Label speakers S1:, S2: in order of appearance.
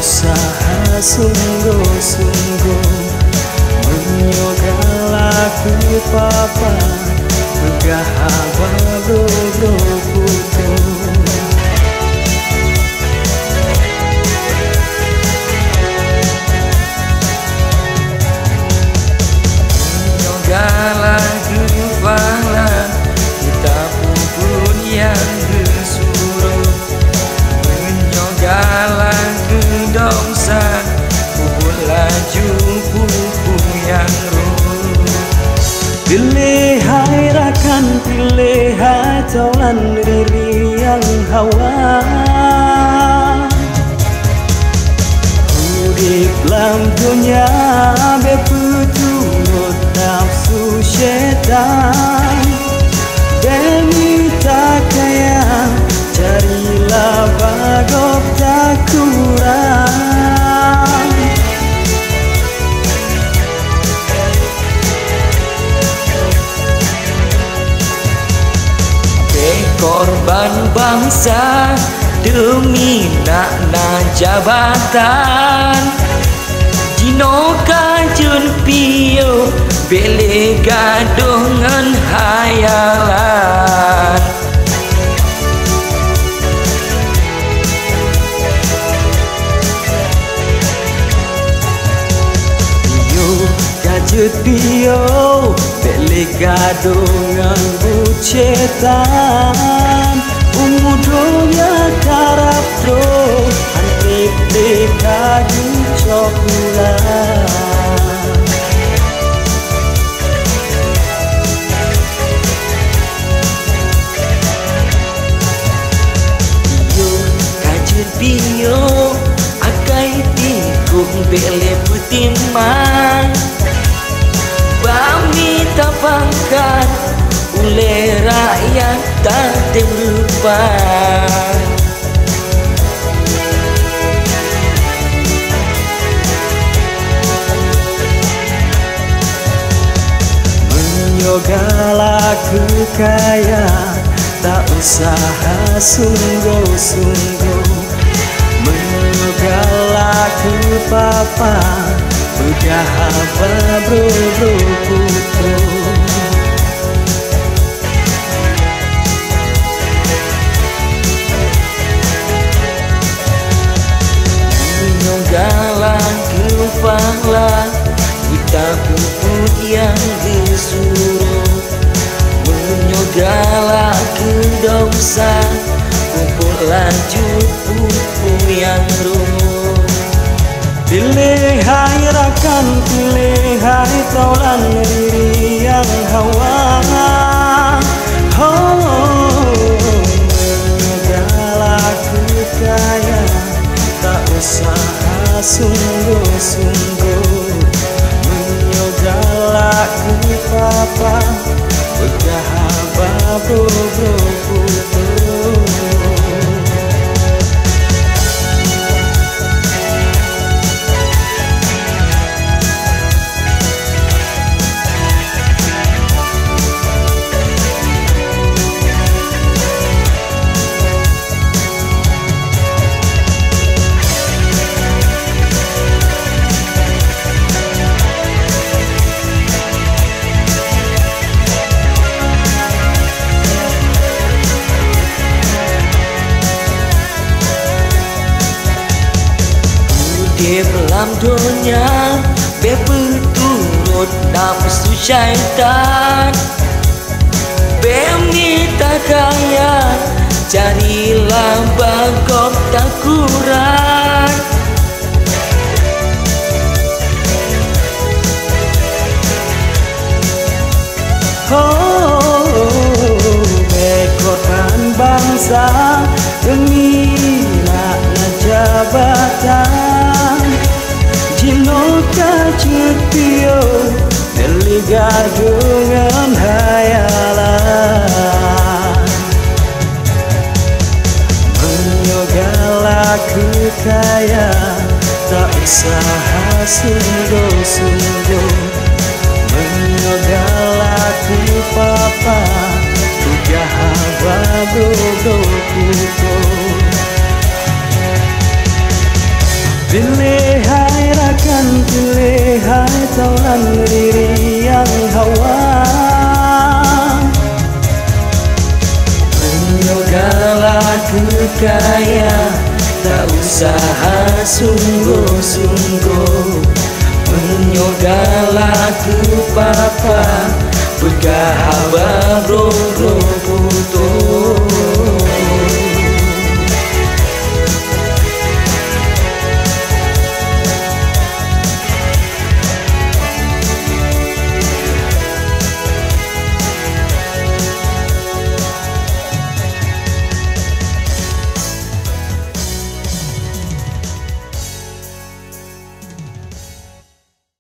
S1: usaha sungguh-sungguh menyogalah ke papa begahaba bro putu menyogalah ke pala kita pun yang disuruh menyogalah ke dosa pupuk laju pupuk yang ruh pilih hai rakan pilih hai taulan diri yang hawa hidup dalam dunia berputurut nafsu syaitan demi tak kaya carilah bagok tak kurang korban bangsa demi nak jabatan Dino kajun pio bele gadongan hayalan pio bele gadongan bucetan umudonya karap tro antrip dekadu coklat pio kajet pio akai tikung bele putin man Bami tak pangkat oleh rakyat tak terlupakan menyogalah kekayaan tak usaha sungguh-sungguh menyogalah ke papa begahaba bro putu menyogalah ke pala kita puput yang disuruh menyogalah ke dosa pupuk laju pupuk yang ruh pilih hai rakan, pilih hai taulan diri yang hawa menyogalah kekayaan tak usaha sungguh-sungguh menyogalah ke papa begahaba bro putu dalam dunia berturut nafsu syaitan berminta kaya carilah bagok tak kurang berkorban bangsa demi nak jabatan Jino kajet pio beli gadungan hayalan menyogalah kekayaan tak usaha sungguh-sungguh menyogalah ke papa begahaba bro putu Pilihai rakan, pilihai taulan diri yang hawa. Menyogalah kekaya, tak usaha sungguh-sungguh. Menyogalah ke papa, bergahabat roh-roh putus.